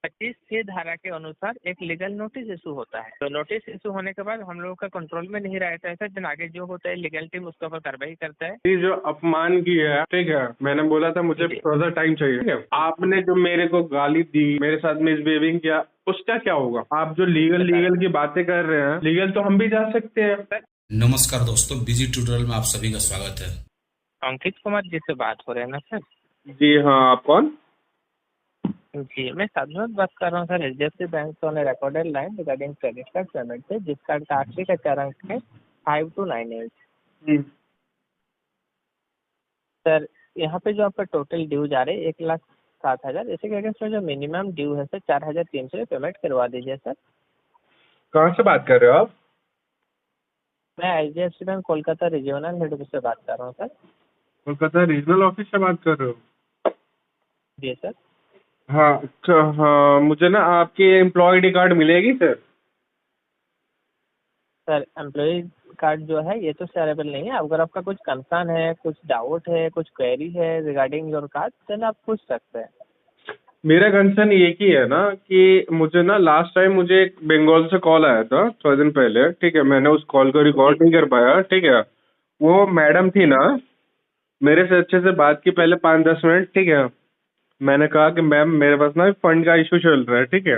25C धारा के अनुसार एक लीगल नोटिस इशू होता है। तो नोटिस इशू होने के बाद हम लोगों का कंट्रोल में नहीं रहता है सर, दिन आगे जो होता है लीगल टीम उसके ऊपर कार्रवाई करता है। ये जो अपमान की है, ठीक है, मैंने बोला था मुझे थोड़ा टाइम चाहिए, ठीक है। आपने जो मेरे को गाली दी, मेरे साथ मिसबिहेविंग किया, उसका क्या होगा? आप जो लीगल की बातें कर रहे हैं, लीगल तो हम भी जा सकते हैं। नमस्कार दोस्तों, बिजी ट्यूटोरियल में आप सभी का स्वागत है। अंकित कुमार जी से बात हो रहे हैं ना सर? जी हाँ, आप कौन? जी, मैं साधुनाथ बात कर रहा हूँ sir, HDFC bank on recorded line regarding credit card payment से, जिस कार्ड का आखिरी का 4 अंक है 5298। सर यहाँ पे जो आपका टोटल ड्यू जा रहे हैं 1,07,000, इसी के अगेंस्ट में जो मिनिमम ड्यू है सर 4,300 पेमेंट करवा दीजिए सर। कहाँ से बात कर रहे हो आप? मैं HDFC bank Kolkata regional head office से बात कर रहा हूँ सर। कोलकाता रीजनल ऑफिस से बात कर रहे हो? जी सर। हाँ तो हाँ, मुझे ना आपकी एम्प्लॉय ID कार्ड मिलेगी सर? सर एम्प्लॉय कार्ड जो है ये तो अवेलेबल नहीं है। अगर आपका कुछ कंसर्न है, कुछ डाउट है, कुछ क्वेरी है रिगार्डिंग योर कार्ड, देन आप पूछ सकते हैं। मेरा कंसर्न एक ही है ना कि मुझे ना लास्ट टाइम मुझे एक बंगाल से कॉल आया था थोड़े दिन पहले, ठीक है। मैंने उस कॉल को रिकॉर्ड नहीं कर पाया, ठीक है। वो मैडम थी ना, मेरे से अच्छे से बात की पहले 5-10 मिनट, ठीक है। मैंने कहा कि मैम मेरे पास ना फंड का इशू चल रहा है, ठीक है।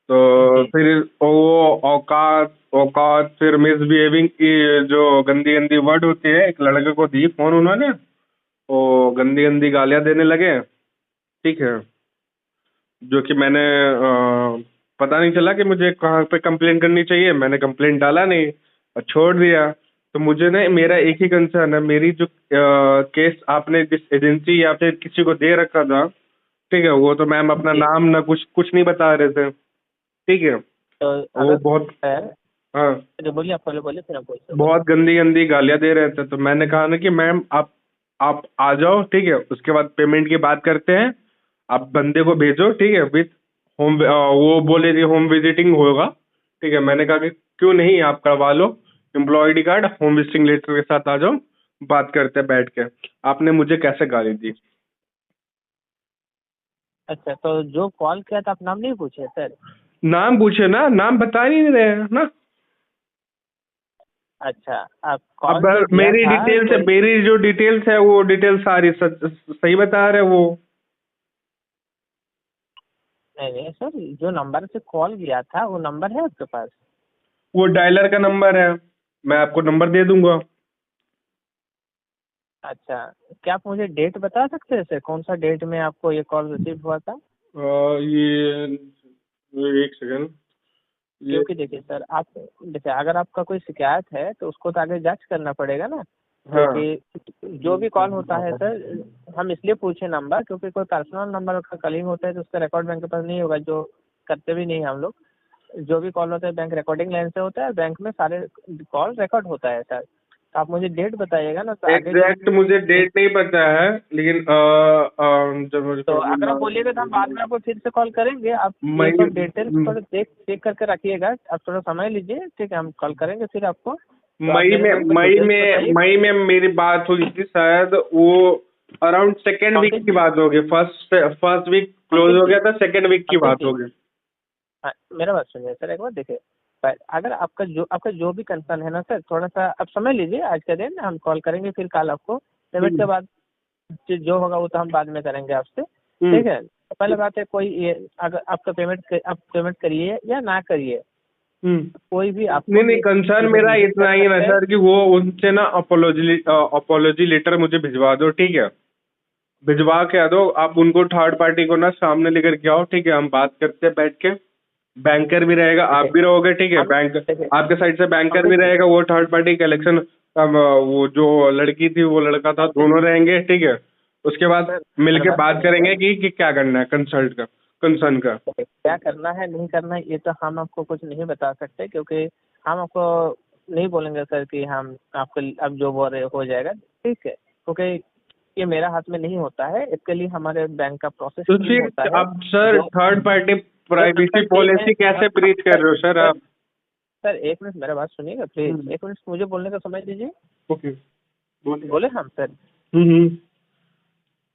तो फिर वो औकात औकात फिर मिसबिहेविंग की जो गंदी गंदी वर्ड होती है, एक लड़के को दी फोन उन्होंने, वो गंदी गंदी गालियां देने लगे, ठीक है। जो कि मैंने पता नहीं चला कि मुझे कहाँ पे कंप्लेंट करनी चाहिए। मैंने कंप्लेंट डाला नहीं और छोड़ दिया। तो मुझे ना मेरा एक ही कंसर्न है, मेरी जो केस आपने जिस एजेंसी या फिर किसी को दे रखा था, ठीक है, वो तो मैम अपना नाम ना कुछ नहीं बता रहे थे, ठीक है। तो वो बहुत हाँ जो बोलिए, आप पहले बोलिए फिर आप बोलिए। बहुत गंदी गंदी गालियां दे रहे थे। तो मैंने कहा ना कि मैम आप आ जाओ, ठीक है, उसके बाद पेमेंट की बात करते हैं। आप बंदे को भेजो, ठीक है, विथ होम। वो बोले थी होम विजिटिंग होगा, ठीक है। मैंने कहा कि क्यों नहीं, आप करवा लो employee ID card, home visiting letter के साथ आ जाओ, बात करते हैं बैठ के। आपने मुझे कैसे गाली दी? अच्छा, तो जो कॉल किया था आप नाम नहीं पूछे सर? नाम पूछे ना, नाम बता नहीं रहे हैं ना। अच्छा, आप अब कॉल जो किया मेरी था डिटेल्स तो मेरी जो डिटेल्स है वो डिटेल्स सारी सही बता रहे वो। नहीं नहीं सर, जो नंबर से कॉल किया था वो नंबर है आपके पास? वो डायलर का नंबर है, मैं आपको नंबर दे दूंगा। अच्छा, क्या आप मुझे डेट बता सकते हैं सर, कौन सा डेट में आपको ये कॉल रिसीव हुआ था? ये एक सेकंड। ये क्योंकि देखिए सर, आप देखिए अगर आपका कोई शिकायत है तो उसको तो आगे जांच करना पड़ेगा ना। हाँ क्योंकि जो भी कॉल होता है सर, हम इसलिए पूछे नंबर क्योंकि कोई पर्सनल नंबर का कॉलिंग होता है तो उसका रिकॉर्ड बैंक के पास नहीं होगा, जो करते भी नहीं हम लोग। जो भी कॉल होता है बैंक रिकॉर्डिंग लाइन से होता है, बैंक में सारे कॉल रिकॉर्ड होता है सर। तो आप मुझे डेट बताइएगा ना, तो आगे जो एग्जैक्ट मुझे डेट नहीं पता है, लेकिन जब तो अगर आप बोलिएगा तो हम बाद में आपको फिर से कॉल करेंगे। आप ये मई सब डिटेल्स थोड़ा चेक करके रखिएगा। आप थोड़ा समय लीजिए, ठीक है, हम कॉल करेंगे फिर आपको। तो आप मई मेरे में को कुछ मई डिटेल्स में बताइए। मई में मेरी बात हुई थी शायद, वो अराउंड सेकेंड वीक की बात होगी। फर्स्ट वीक क्लोज हो गया था, सेकेंड वीक की बात होगी। हाँ, मेरा बात सुनिए सर एक बार। देखिए अगर आपका जो भी कंसर्न है ना सर, थोड़ा सा आप समय लीजिए। आज के दिन हम कॉल करेंगे, फिर कल आपको पेमेंट के बाद जो होगा वो तो हम बाद में करेंगे आपसे, ठीक है। तो पहले बात है, कोई ये अगर आपका आप पेमेंट करिए या ना करिए, कोई भी आपको नहीं कंसर्न मेरा इतना ही है ना सर कि वो उनसे ना अपोलॉजी लेटर मुझे भिजवा दो, ठीक है। भिजवा के आ दो आप उनको, थर्ड पार्टी को ना सामने लेकर के आओ, ठीक है। हम बात करते हैं बैठ के। बैंकर भी रहेगा, आप भी रहोगे, ठीक है। बैंक आपके साइड से बैंकर भी रहेगा, वो थर्ड पार्टी कलेक्शन, वो जो लड़की थी वो लड़का था, दोनों रहेंगे, ठीक है। उसके बाद मिलके बात करेंगे कि क्या करना है कंसर्न का। क्या करना है नहीं करना है ये तो हम आपको कुछ नहीं बता सकते, क्योंकि हम आपको नहीं बोलेंगे सर कि हम आपको अब जो बोल रहे हो जाएगा, ठीक है। क्योंकि ये मेरा हाथ में नहीं होता है, इसके लिए हमारे बैंक का प्रोसेस तो नहीं होता है। अब sir third party privacy policy कैसे ब्रीच कर रहे हो सर आप? सर एक मिनट मेरा बात सुनिएगा प्लीज, एक मिनट मुझे बोलने का समय दीजिए। ओके बोले हम सर।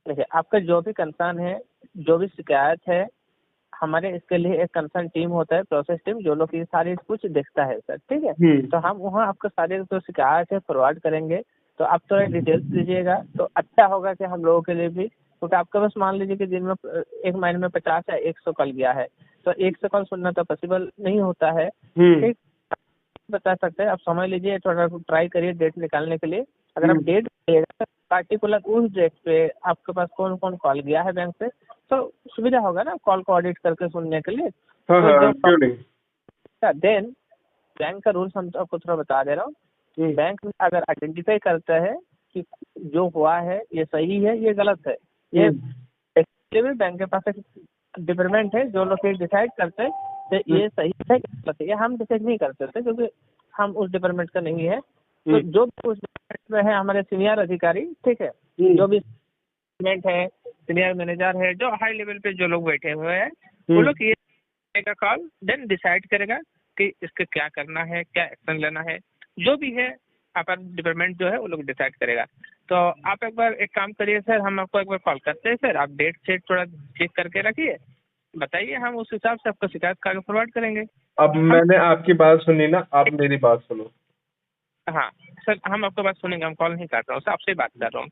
देखिए आपका जो भी कंसर्न है, जो भी शिकायत है, हमारे इसके लिए एक कंसर्न टीम होता है, प्रोसेस टीम, जो लोग ये सारी कुछ देखता है सर, ठीक है। तो हम वहाँ आपको सारे जो शिकायत है फॉरवर्ड करेंगे, तो आप थोड़ा डिटेल्स दीजिएगा तो अच्छा होगा कि हम लोगों के लिए भी, क्योंकि आपके पास मान लीजिए कि दिन में एक महीने में 50 या 100 कॉल गया है, तो 100 कॉल सुनना तो पॉसिबल नहीं होता है, ठीक। बता सकते हैं, आप समझ लीजिए, थोड़ा ट्राई करिए डेट निकालने के लिए। अगर आप डेट दीजिएगा पार्टिकुलर उस डेट पे आपके पास कौन कौन कॉल गया है बैंक से, तो सुविधा होगा ना कॉल को ऑडिट करके सुनने के लिए। देन बैंक का रूल्स हम आपको थोड़ा बता दे रहा हूँ। बैंक अगर आइडेंटिफाई करता है कि जो हुआ है ये सही है ये गलत है, ये भी बैंक के पास एक डिपार्टमेंट है जो लोग डिसाइड करते हैं कि ये सही है कि गलत है। ये हम डिसाइड नहीं कर सकते क्योंकि हम उस डिपार्टमेंट का नहीं है। तो जो भी उस डिपार्टमेंट में है हमारे सीनियर अधिकारी, ठीक है, जो भी है, सीनियर मैनेजर है, जो हाई लेवल पे जो लोग बैठे हुए हैं, वो लोग ये का कॉल देन डिसाइड करेगा कि इसके क्या करना है, क्या एक्शन लेना है, जो भी है आपका डिपार्टमेंट जो है वो लोग डिसाइड करेगा। तो आप एक बार एक काम करिए सर, हम आपको एक बार कॉल करते हैं सर, आप डेट सेट थोड़ा चेक करके रखिए, बताइए, हम उस हिसाब से आपको शिकायत करके फॉरवर्ड करेंगे। अब मैंने आपकी बात सुनी ना, आप मेरी बात सुनो। हाँ सर, हम आपको बात सुनेंगे, हम कॉल नहीं कर रहा हूँ सर, आपसे बात कर रहा हूँ,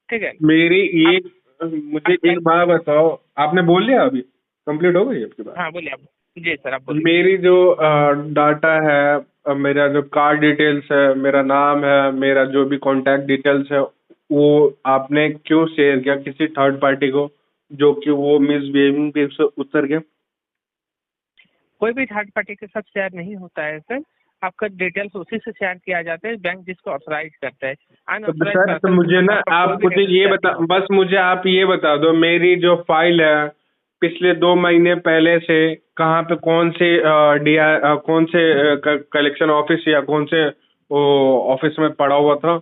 ठीक है। मेरी ये मुझे एक बात बताओ, आपने बोल लिया अभी कंप्लीट हो गई आपकी बात? हाँ बोलिए आप। जी सर आप बोलिए। मेरी जो डाटा है, मेरा जो कार्ड डिटेल्स है, मेरा नाम है, मेरा जो भी कॉन्टैक्ट डिटेल्स है, वो आपने क्यों शेयर किया किसी थर्ड पार्टी को, जो कि वो मिसबिहेविंग पे से उतर गया? कोई भी थर्ड पार्टी के साथ शेयर नहीं होता है सर, आपका डिटेल्स उसी से शेयर किया जाता है बैंक जिसको ऑथराइज करता है। सर तो मुझे ना आप मुझे ये बता, बस मुझे आप ये बता दो, मेरी जो फाइल है पिछले 2 महीने पहले से कहाँ पे कौन से कौन से कलेक्शन ऑफिस या कौन से ऑफिस में पड़ा हुआ था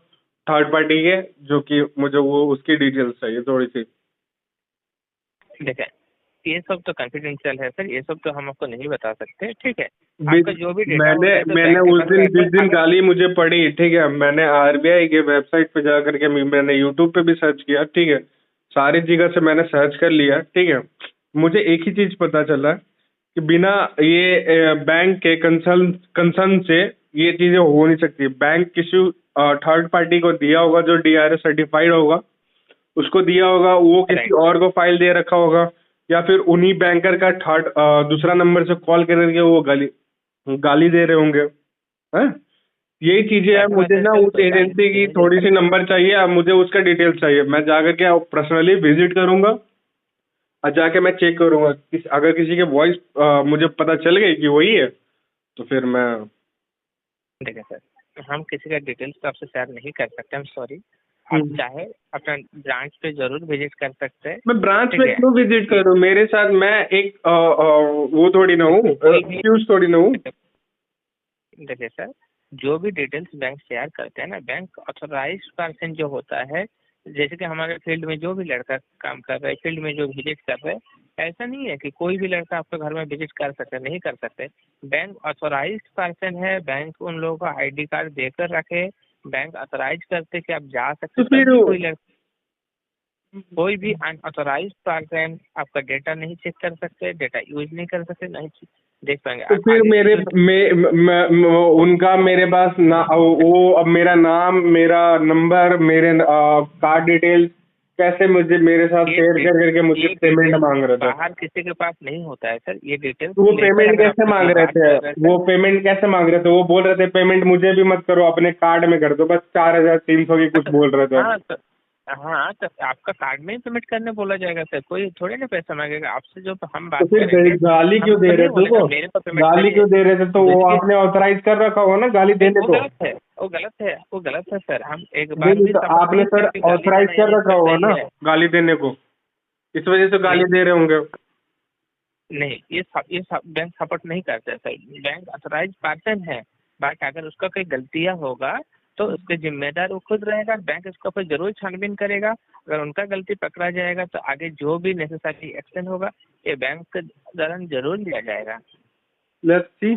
थर्ड पार्टी के, जो कि मुझे वो उसकी डिटेल्स चाहिए थोड़ी सी। देखिए ये सब तो कॉन्फिडेंशियल है सर, ये सब तो हम आपको नहीं बता सकते, ठीक है। आपका जो भी डेटा मैंने उस दिन जिस दिन गाली मुझे पड़ी, ठीक है, मैंने आरबीआई के वेबसाइट पे जा करके मैंने यूट्यूब पे भी सर्च किया, ठीक है, सारी जगह से मैंने सर्च कर लिया, ठीक है। मुझे एक ही चीज पता चला कि बिना ये बैंक के कंसर्न से ये चीजें हो नहीं सकती। बैंक किसी थर्ड पार्टी को दिया होगा जो डीआरएस सर्टिफाइड होगा, उसको दिया होगा, वो किसी और को फाइल दे रखा होगा, या फिर उन्हीं बैंकर का दूसरा नंबर से कॉल करके वो गाली दे रहे होंगे, हैं? यही चीजें है। मुझे ना उस एजेंसी की थोड़ी सी नंबर चाहिए, अब मुझे उसका डिटेल्स चाहिए, मैं जाकर के पर्सनली विजिट करूंगा और जाके मैं चेक करूंगा, अगर किसी के वॉइस मुझे पता चल गई कि वही है तो फिर मैं। देखिए सर, हम किसी का डिटेल्स तो आपसे शेयर नहीं कर सकते, हम सॉरी। आप चाहे अपना ब्रांच पे जरूर विजिट कर सकते हैं। मैं ब्रांच में क्यों विजिट करूं? मेरे साथ मैं एक वो थोड़ी ना हूँ, एक्सक्यूज थोड़ी ना हूँ। देखिए सर, जो भी डिटेल्स बैंक शेयर करते हैं ना, बैंक ऑथोराइज्ड पर्सन जो होता है, जैसे कि हमारे फील्ड में जो भी लड़का काम कर रहा है, फील्ड में जो विजिट कर रहे हैं, ऐसा नहीं है कि कोई भी लड़का आपके घर में विजिट कर सकते, नहीं कर सकते। बैंक ऑथोराइज्ड पर्सन है, बैंक उन लोगों का आईडी कार्ड देकर रखे, बैंक ऑथोराइज करते कि आप जा सकते। कोई भी अनऑथोराइज्ड पर्सन आपका डेटा नहीं चेक कर सकते, डेटा यूज नहीं कर सकते, नहीं देख पाएंगे। तो फिर उनका मेरे पास ना वो, अब मेरा नाम, मेरा नंबर, मेरे कार्ड डिटेल्स कैसे मुझे मेरे साथ शेयर करके मुझे पेमेंट मांग रहे थे? बाहर किसी के पास नहीं होता है सर ये डिटेल्स। वो पेमेंट कैसे मांग रहे थे? वो पेमेंट कैसे मांग रहे थे? वो बोल रहे थे पेमेंट मुझे भी मत करो, अपने कार्ड में कर दो, बस 4300 की कुछ बोल रहे थे। हाँ तो आपका कार्ड में ही पेमेंट करने बोला जाएगा सर, कोई थोड़े ना पैसा मांगेगा आपसे। जो हम बात करेंगे, गाली क्यों दे रहे थे? गाली क्यों दे रहे थे? तो वो आपने ऑथराइज कर रखा होगा ना गाली देने को। वो गलत है सर। हम एक बार भी आपने सर ऑथराइज कर रखा होगा ना गाली देने को, इस वजह से गाली दे रहे होंगे। नहीं, ये बैंक सपोर्ट नहीं करते सर। बैंक ऑथराइज पर्सन है, बट अगर उसका कोई गलतियां होगा तो उसके जिम्मेदार वो खुद रहेगा। बैंक इसके ऊपर जरूर छानबीन करेगा, अगर उनका गलती पकड़ा जाएगा तो आगे जो भी नेसेसरी एक्शन होगा ये बैंक के दौरान जरूर लिया जाएगा। लेट्स सी,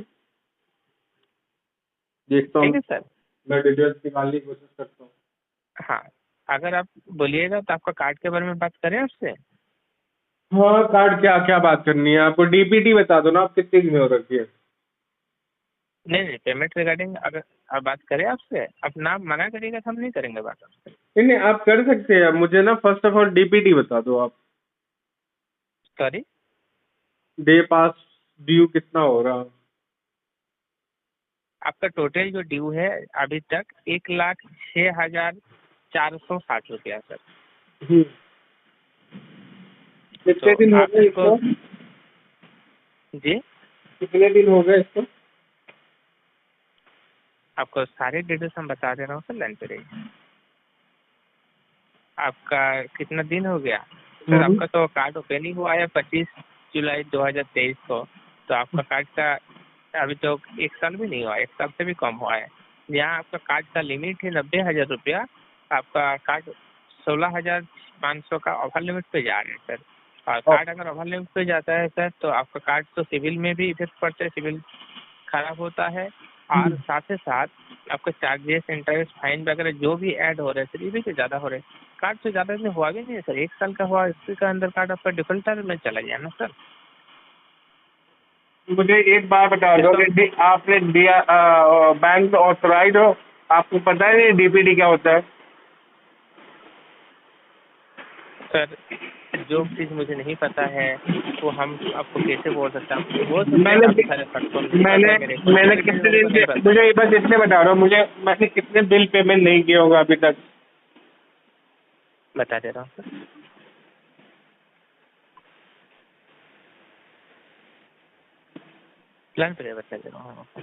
देखता हूँ। ठीक है सर, मैं डिटेल्स निकालने की कोशिश करता हूँ। हाँ, अगर आप बोलिएगा तो आपका कार्ड के बारे में बात करें आपसे। हाँ कार्ड क्या क्या बात करनी है आपको? डीपीटी बता दो ना, आप कितने दिन हो रखी है? नहीं नहीं, पेमेंट रिगार्डिंग अगर आप बात करें आपसे, आप नाम मना करिएगा तो हम नहीं करेंगे बात आपसे। नहीं नहीं, आप कर सकते हैं। मुझे ना फर्स्ट ऑफ ऑल डीपीटी बता दो आप। सॉरी, डे पास ड्यू कितना हो रहा? आपका टोटल जो ड्यू है अभी तक 1,06,460 सर। हम्म। कितने तो दिन हो आप गए इसको, इसको? जी कितने दिन हो गए इसको? आपको सारे डिटेल्स हम बता दे रहा हूँ सर, लाइन पे रहिए। आपका कितना दिन हो गया सर? आपका तो कार्ड ओपन ही हुआ है 25 जुलाई 2023 को। तो आपका कार्ड का अभी तो 1 साल भी नहीं हुआ, 1 साल से भी कम हुआ है। यहाँ आपका कार्ड का लिमिट है 90,000 रुपया। आपका कार्ड 16,500 का ओवर लिमिट पे जा रहे हैं सर। और कार्ड अगर ओवर लिमिट पे जाता है सर तो आपका कार्ड तो सिविल में भी इफेक्ट पड़ता है, सिविल खराब होता है। और साथ ही साथ आपके चार्जेस, इंटरेस्ट, फाइन वगैरह जो भी ऐड हो रहे हैं सर, ये भी तो ज़्यादा हो रहे हैं। कार्ड से ज़्यादा इसमें हुआ भी नहीं है सर, 1 साल का हुआ, इसके का अंदर कार्ड आपका डिफॉल्टर में चला गया ना सर। मुझे एक बार बता दो कि आपने दिया बैंक में ऑथराइज हो, आपको पता है नहीं डीपीटी क्या होता है? सर जो चीज़ मुझे नहीं पता है वो हम आपको कैसे बोल सकते हैं? हो सकता है मैंने काफ़ी सारे फैक्टर नहीं पता है मेरे को, मैंने लेकिन कितने मेरे दिन को नहीं से, पता। मुझे बस इतने बता रहा हूँ, मुझे मैंने कितने बिल पेमेंट नहीं किए होगा अभी तक? बता दे रहा हूँ सर। प्लान पे बता दे रहा हूँ आपको।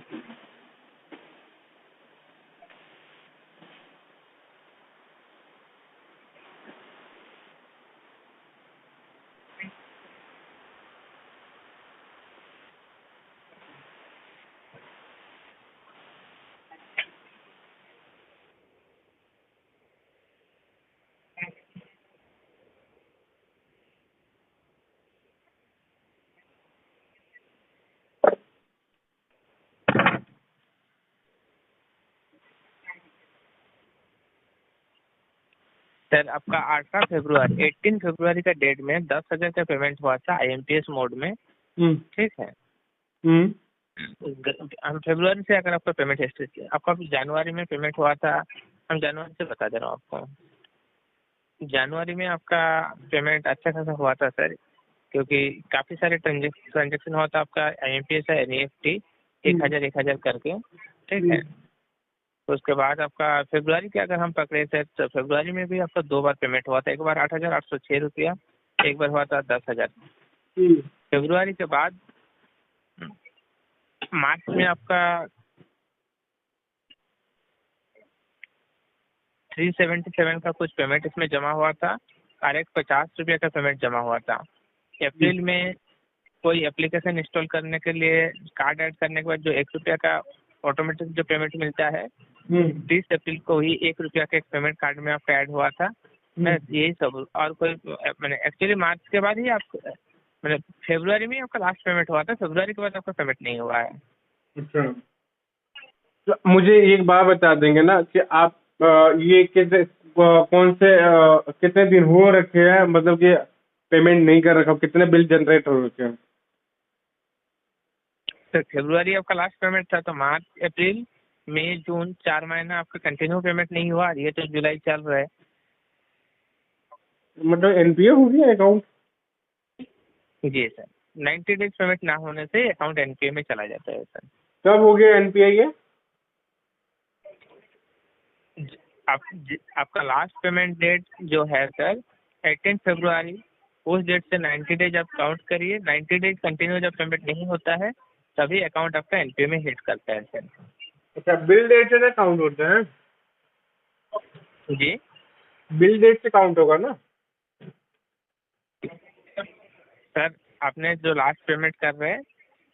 सर आपका 18 फरवरी का डेट में 10,000 का पेमेंट हुआ था IMPS मोड में, ठीक है। हम फरवरी से अगर आपका पेमेंट हिस्ट्री किया, आपका जनवरी में पेमेंट हुआ था। हम जनवरी से बता दे रहा हूँ आपको। जनवरी में आपका पेमेंट अच्छा खासा हुआ था सर, क्योंकि काफ़ी सारे ट्रांजेक्शन हुआ था आपका। IMPS है, NEFT 1,000 करके, ठीक है। तो उसके बाद आपका फरवरी के अगर हम पकड़े थे तो फरवरी में भी आपका 2 बार पेमेंट हुआ था। एक बार 8,806 रुपया, एक बार हुआ था 10,000। फरवरी के बाद मार्च में आपका 377 का कुछ पेमेंट इसमें जमा हुआ था और एक 50 रुपये का पेमेंट जमा हुआ था। अप्रैल में कोई एप्लीकेशन इंस्टॉल करने के लिए कार्ड ऐड करने के बाद जो 1 रुपया का ऑटोमेटिक जो पेमेंट मिलता है, 30 अप्रैल को ही 1 रुपया का एक पेमेंट कार्ड में आपका ऐड हुआ था। यही सब, और कोई मैंने एक्चुअली मार्च के बाद ही आप मैंने फरवरी में आपका लास्ट पेमेंट हुआ था। फरवरी के बाद आपका पेमेंट नहीं हुआ है। अच्छा, तो मुझे एक बात बता देंगे ना कि आप ये कितने कौन से कितने दिन हो रखे हैं, मतलब कि पेमेंट नहीं कर रखा, कितने बिल जनरेट हो रखे हैं? तो फरवरी आपका लास्ट पेमेंट था, तो मार्च, अप्रैल, मई, जून 4 महीना आपका कंटिन्यू पेमेंट नहीं हुआ। ये तो जुलाई चल रहा है। मतलब एनपीए हो गया अकाउंट? जी सर, 90 डेज पेमेंट ना होने से अकाउंट NPA में चला जाता है सर। कब हो गया एनपीए ये? आपका लास्ट पेमेंट डेट जो है सर 18 फरवरी, उस डेट से 90 डेज आप काउंट करिए। 90 डेज कंटिन्यू जब पेमेंट नहीं होता है तभी अकाउंट आपका NPA में हिट करता है सर। अच्छा, बिल डेट से ना काउंट होता है? जी बिल डेट से काउंट होगा ना? सर, आपने जो लास्ट पेमेंट कर रहे हैं,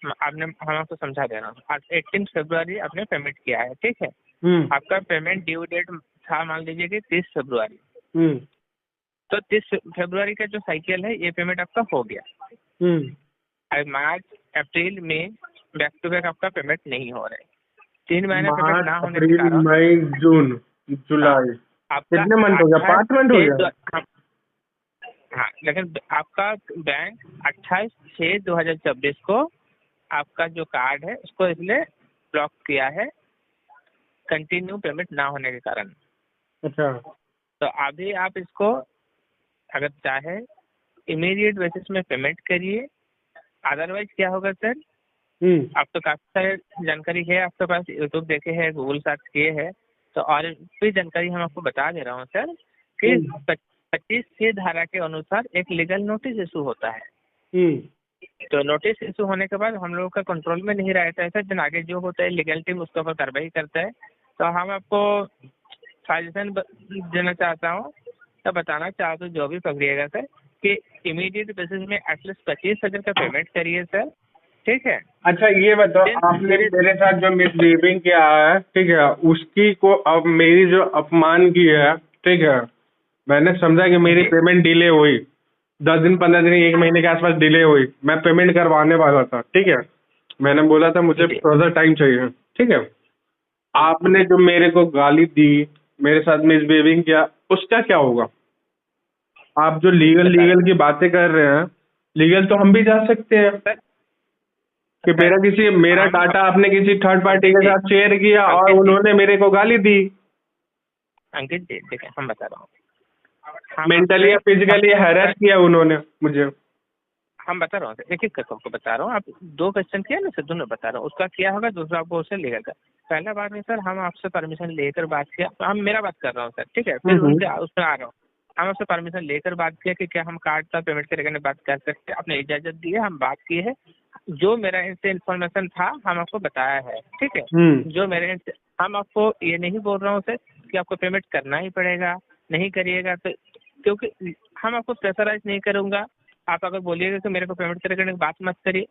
हम आपको समझा दे रहा हूँ। आज 18 फरवरी आपने पेमेंट किया है, ठीक है। आपका पेमेंट ड्यू डेट था मान लीजिए कि 30 फरवरी। तो 30 फरवरी का जो साइकिल है ये पेमेंट आपका हो गया। अब मार्च, अप्रैल, मई बैक टू बैक आपका पेमेंट नहीं हो रहा है। 3 महीने पेमेंट ना होने के कारण मई, जून, जुलाई, आपका कितने मंथ हो गया? 5 मंथ हो गया? हाँ, लेकिन आपका बैंक 28/6/2024 को आपका जो कार्ड है उसको इसलिए ब्लॉक किया है, कंटिन्यू पेमेंट ना होने के कारण। अच्छा। तो अभी आप इसको अगर चाहे इमीडिएट बेसिस में पेमेंट करिए, अदरवाइज क्या होगा सर, आप तो काफी सारे जानकारी है आपके पास, यूट्यूब देखे हैं, गूगल सर्च किए हैं, तो और भी जानकारी हम आपको बता दे रहा हूँ सर कि 25 धारा के अनुसार एक लीगल नोटिस इशू होता है। तो नोटिस इशू होने के बाद हम लोगों का कंट्रोल में नहीं रहता है सर, दिन आगे जो होता है लीगल टीम उसके ऊपर कार्रवाई करता है। तो हम आपको सजेशन देना चाहता हूँ, तो बताना चाहता हूँ जो भी पकड़िएगा सर कि इमीडिएट बेसिस में एटलीस्ट 25,000 का पेमेंट करिए सर, ठीक है। अच्छा ये बताओ, आपने मेरे साथ जो मिसबिहेविंग किया है, ठीक है, उसकी को अब मेरी जो अपमान की है, ठीक है, मैंने समझा कि मेरी पेमेंट डिले हुई, 10 दिन 15 दिन 1 महीने के आसपास डिले हुई, मैं पेमेंट करवाने वाला था, ठीक है, मैंने बोला था मुझे थोड़ा सा टाइम चाहिए, ठीक है। आपने जो मेरे को गाली दी, मेरे साथ मिसबिहेविंग किया, उसका क्या होगा? आप जो लीगल की बातें कर रहे हैं, लीगल तो हम भी जा सकते हैं कि मेरा डाटा आपने किसी थर्ड पार्टी के साथ शेयर किया और उन्होंने मेरे को गाली दी। अंकित जी देखिए, हम बता रहा हूँ, मेंटली या फिजिकली हैरेस किया उन्होंने मुझे। हम बता रहा हूँ सर, एक एक करके आपको बता रहा हूँ। आप 2 क्वेश्चन किया ना सर, दोनों बता रहा हूँ, उसका क्या होगा, दूसरा आपको उससे लीगल का। पहला बात में सर हम आपसे परमिशन लेकर बात किया, हम मेरा बात कर रहा हूँ सर, ठीक है, फिर उनके उसमें आ रहा हूँ। हम आपसे परमिशन लेकर बात किया कि क्या हम कार्ड का पेमेंट करके बात कर सकते हैं, आपने इजाजत दी है, हम बात किए हैं। जो मेरा इनसे इन्फॉर्मेशन था हम आपको बताया है, ठीक है। जो मेरे हम आपको ये नहीं बोल रहा हूँ सर कि आपको पेमेंट करना ही पड़ेगा, नहीं करिएगा तो, क्योंकि हम आपको प्रेशराइज नहीं करूँगा। आप अगर बोलिएगा कि मेरे को पेमेंट करने की बात मत करिए,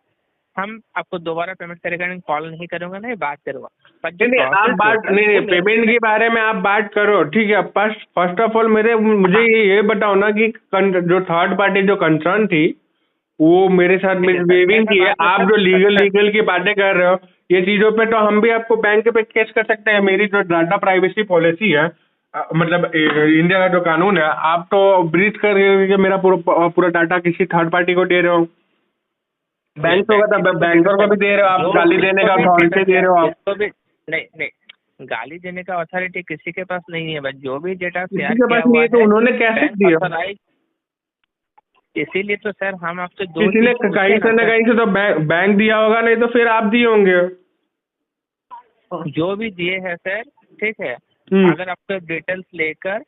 हम आपको दोबारा पेमेंट करने कॉल नहीं करूँगा, नहीं बात करूँगा। नहीं आप बात नहीं, पेमेंट के बारे में आप बात करो, ठीक है। फर्स्ट ऑफ ऑल मुझे ये बताओ ना कि जो थर्ड पार्टी जो कंसर्न थी वो मेरे साथ मिसबिहेविंग की है। आप जो लीगल की बातें कर रहे हो, ये चीजों पे तो हम भी आपको बैंक पे केस कर सकते हैं। मेरी जो डाटा प्राइवेसी पॉलिसी है, मतलब इंडिया का जो कानून है, आप तो ब्रीच कर रहे हो कि मेरा पूरा डाटा किसी थर्ड पार्टी को दे रहे हो। बैंक होगा तब बैंकर को भी दे रहे हो आप, गाली देने का अथॉरिटी दे रहे हो आप। नहीं, गाली देने का अथॉरिटी किसी के पास नहीं है, बस जो भी डेटा किसी के पास नहीं है तो उन्होंने कैसे दिया? इसीलिए तो सर हम आपसे किसी ने कहीं से न कहीं से तो बैंक दिया होगा, नहीं तो फिर आप दिए होंगे। जो भी दिए हैं सर, ठीक है, अगर आपको डिटेल्स लेकर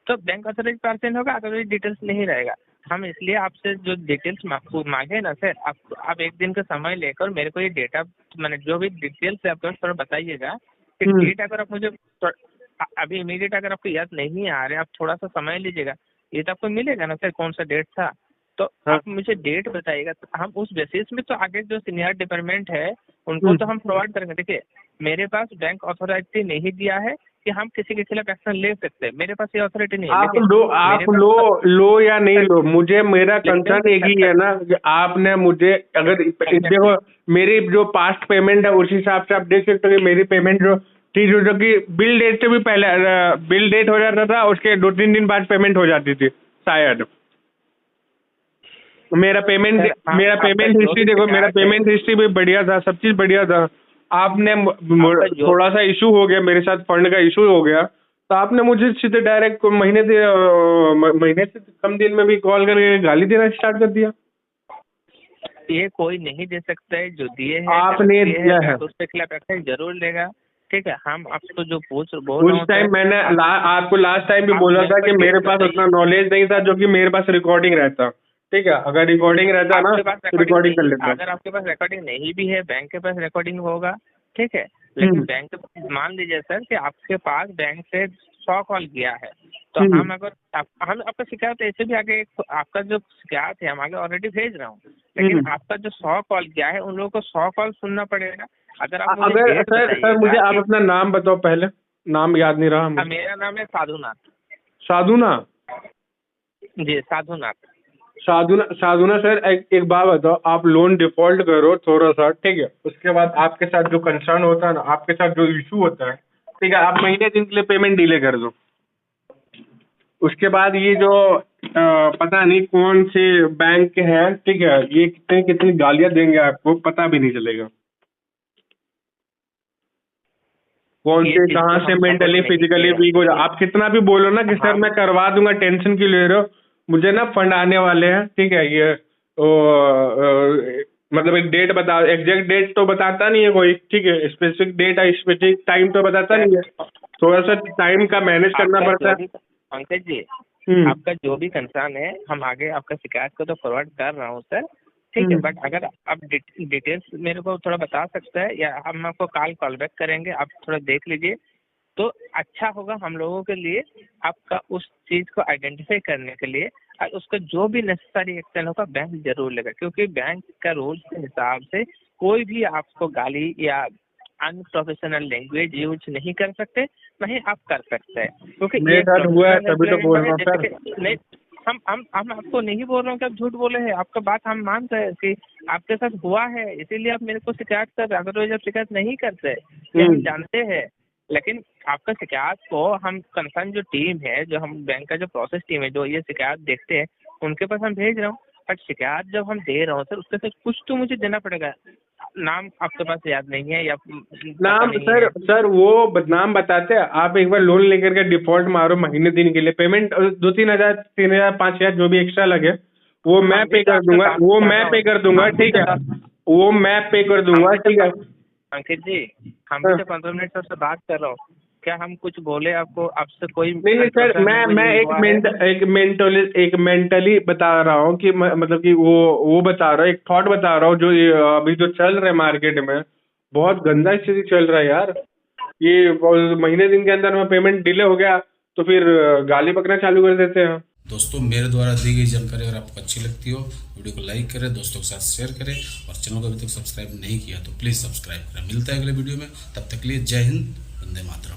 तो बैंक अथॉरिटी पर्सन होगा, अदरवाइज डिटेल्स नहीं रहेगा। हम इसलिए आपसे जो डिटेल्स मांगे ना सर, आप 1 दिन का समय लेकर मेरे को ये डेटा, मैंने जो भी डिटेल्स है आपको थोड़ा बताइएगा कि डेट अगर आप मुझे अभी इमीडिएट अगर आपको याद नहीं आ रहे, आप थोड़ा सा समय लीजिएगा, ये तो आपको मिलेगा ना सर कौन सा डेट था, तो आप मुझे डेट बताइएगा, तो हम उस बेसिस में तो आगे जो सीनियर डिपार्टमेंट है उनको तो हम प्रोवाइड करेंगे। देखिए मेरे पास बैंक अथॉरिटी नहीं दिया है कि हम किसी के खिलाफ एक्शन ले सकते हैं, मेरे पास ये अथॉरिटी नहीं है। आप लो या नहीं लो, मुझे मेरा कंसर्न एक ही है ना कि आपने मुझे, अगर देखो मेरी जो पास्ट पेमेंट है उस हिसाब से आप देख सकते हो कि मेरी पेमेंट जो थी, जो कि बिल डेट से भी पहले बिल डेट हो जाता था, उसके 2-3 दिन बाद पेमेंट हो जाती थी शायद। मेरा पेमेंट हिस्ट्री देखो, मेरा पेमेंट हिस्ट्री भी बढ़िया था, सब चीज बढ़िया था। आपने थोड़ा सा इशू हो गया मेरे साथ, फंड का इशू हो गया, तो आपने मुझे सीधे डायरेक्ट महीने से कम दिन में भी कॉल करके गाली देना स्टार्ट कर दिया। ये कोई नहीं दे सकता है, जो दिए हैं आपने दिया है, उसके खिलाफ एक्शन जरूर लेगा, ठीक है। हम आपको जो उस टाइम मैंने आपको लास्ट टाइम भी बोला था कि मेरे पास उतना नॉलेज नहीं था, जो कि मेरे पास रिकॉर्डिंग रहता, ठीक है। अगर रिकॉर्डिंग रहता ना तो रिकॉर्डिंग कर लेता। अगर आपके पास रिकॉर्डिंग नहीं भी है, बैंक के पास रिकॉर्डिंग होगा, ठीक है, लेकिन बैंक मान लीजिए सर कि आपके पास बैंक से 100 कॉल किया है, तो हम अगर हम आपका शिकायत ऐसे भी आगे, आपका जो शिकायत है हम आगे ऑलरेडी भेज रहा हूँ, लेकिन आपका जो 100 कॉल किया है उन लोगों को 100 कॉल सुनना पड़ेगा। अगर सर मुझे आप अपना नाम बताओ पहले, नाम याद नहीं रहा। मेरा नाम है साधुनाथ। जी साधुना सर, एक बात बताओ, आप लोन डिफॉल्ट करो थोड़ा सा, ठीक है, उसके बाद आपके साथ जो कंसर्न होता है ना, आपके साथ जो इशू होता है, ठीक है, आप महीने दिन के लिए पेमेंट डिले कर दो। उसके बाद ये जो पता नहीं कौन से बैंक के हैं, ठीक है, ये कितनी कितनी गालियां देंगे आपको पता भी नहीं चलेगा। कौन ये से चीज कहाँ तो से हम मेंटली सपोर्ट नहीं फिजिकली किए। वीक हो जाए। आप कितना भी बोलो ना कि सर हाँ। मैं करवा दूंगा, टेंशन क्यों ले रहे हो, मुझे ना फंड आने वाले हैं, ठीक है, ये मतलब एक डेट बता, एग्जैक्ट डेट तो बताता नहीं है कोई, ठीक है, स्पेसिफिक डेट है, स्पेसिफिक टाइम तो बताता नहीं है, थोड़ा सा टाइम का मैनेज करना आपका पड़ता जो है। भी पंकज जी, हम्म आपका जो भी कंसर्न है हम आगे आपका शिकायत को तो फॉरवर्ड कर रहा हूँ सर, ठीक है। बट अगर आप डिटेल्स मेरे को थोड़ा बता सकते हैं या हम आपको कॉल बैक करेंगे, आप थोड़ा देख लीजिए तो अच्छा होगा हम लोगों के लिए। आपका उस चीज को आइडेंटिफाई करने के लिए और उसका जो भी नेसेसरी एक्शन होगा बैंक जरूर लेगा, क्योंकि बैंक का रूल्स के हिसाब से कोई भी आपको गाली या अनप्रोफेशनल लैंग्वेज यूज नहीं कर सकते, नहीं आप कर सकते हैं, क्योंकि मेरे ये साथ हुआ है प्रोफेशनल तभी तो बोल एम्प्लॉयमेंट रहा है। हूँ जैसे सर। कि नहीं, हम आपको नहीं बोल रहे हैं कि आप झूठ बोले हैं, आपका बात हम मान रहे हैं कि आपके साथ हुआ है, इसीलिए आप मेरे को शिकायत कर रहे हैं। अगर जब शिकायत नहीं करते ये हम जानते हैं, लेकिन आपका शिकायत को हम कंसर्न जो टीम है, जो हम बैंक का जो प्रोसेस टीम है, जो ये शिकायत देखते हैं, उनके पास हम भेज रहा हूँ। बट शिकायत जब हम दे रहा हूँ सर, उसके साथ कुछ तो मुझे देना पड़ेगा। नाम आपके पास याद नहीं है या पता नाम नहीं सर, है? वो नाम बताते हैं। आप एक बार लोन लेकर के डिफॉल्ट मारो, महीने दिन के लिए पेमेंट 2-3 हज़ार 3,000 5,000 जो भी एक्स्ट्रा लगे वो मैं हम भी पे तो कर आपसे दूंगा, वो मैं पे कर दूंगा, हम भी ठीक तो है, वो मैं पे कर दूंगा, ठीक है। अंकित जी, हम भी हाँ। तो 15 मिनट से आपसे बात कर रहा हूँ। क्या हम कुछ बोले आपको? आपसे कोई नहीं सर, मैं एक मेंटली बता रहा हूँ कि मतलब कि वो बता रहा हूँ, एक थॉट बता रहा हूँ जो अभी जो चल रहा है मार्केट में, बहुत गंदा स्थिति चल रहा है यार। ये महीने दिन के अंदर में पेमेंट डिले हो गया तो फिर गाली बकना चालू कर देते हैं। दोस्तों, मेरे द्वारा दी गई जानकारी अगर आपको अच्छी लगती हो, वीडियो को लाइक करें, दोस्तों के साथ शेयर करें और चैनल को अभी तक सब्सक्राइब नहीं किया तो प्लीज़ सब्सक्राइब करें। मिलता है अगले वीडियो में, तब तक के लिए जय हिंद, वंदे मातरम।